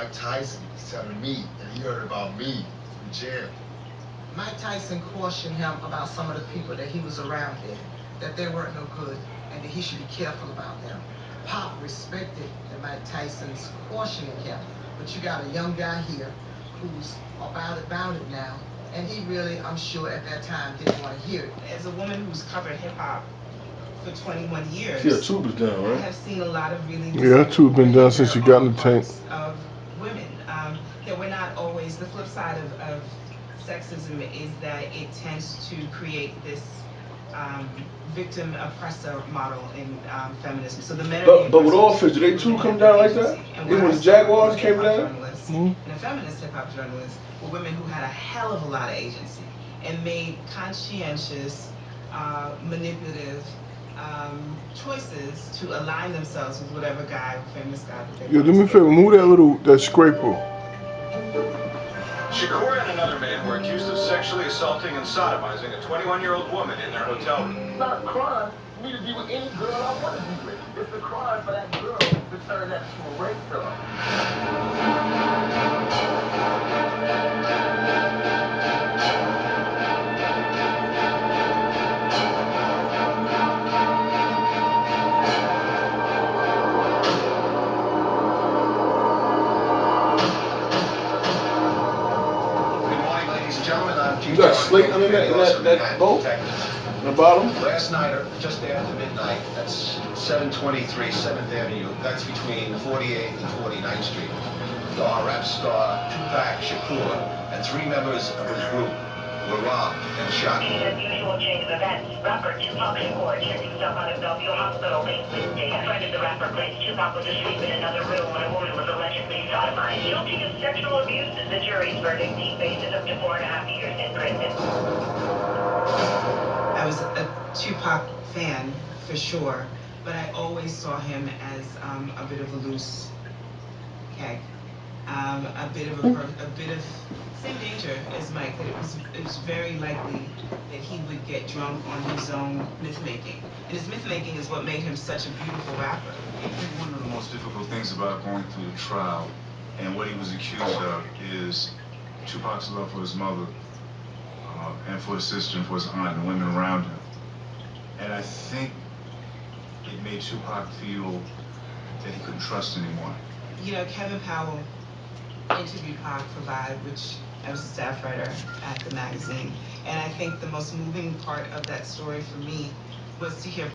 Mike Tyson was telling me that he heard about me from jail. Mike Tyson cautioned him about some of the people that he was around there, that they weren't no good, and that he should be careful about them. Pop respected that Mike Tyson's cautioning him, but you got a young guy here who's about it now, and he really, I'm sure at that time, didn't want to hear it. As a woman who's covered hip-hop for 21 years, Yeah, tube is down, right? I have seen a lot of really tube been down since you got in the tank. Of women, that we're not always, the flip side of sexism is that it tends to create this victim oppressor model in feminism. So the men but with all fish, do they too come down like that? Even when the Jaguars came down? And a feminist hip-hop journalist were women who had a hell of a lot of agency and made conscientious, manipulative choices to align themselves with whatever guy, famous guy that they Yo, do me a favor, move that scraper. Shakur and another man were accused of sexually assaulting and sodomizing a 21-year-old woman in their hotel room. It's not a crime for me to be with any girl I want to be with. It's a crime for that girl to turn that to a rape killer. You got slate under that boat? In the bottom? Last night, just after midnight, that's 723 7th Avenue. That's between 48th and 49th Street. Our rap star, Tupac Shakur, and 3 members of his group were robbed and shot. In an unusual change of events, rapper Tupac Shakur checked himself out of Bellevue Hospital late Wednesday. A friend of the rapper claims Tupac was asleep in another room when a woman was allegedly sodomized. Guilty of sexual abuse is the jury's verdict. He faces up to 4.5 years in prison. I was a Tupac fan for sure, but I always saw him as a bit of a loose keg, a bit of same danger as Mike. That it was very likely that he would get drunk on his own myth making, and his myth making is what made him such a beautiful rapper. I think one of the most difficult things about going through the trial and what he was accused of is Tupac's love for his mother. And for his sister and for his aunt and the women around him. And I think it made Tupac feel that he couldn't trust anyone. You know, Kevin Powell interviewed Pac for Vibe, which I was a staff writer at the magazine. And I think the most moving part of that story for me was to hear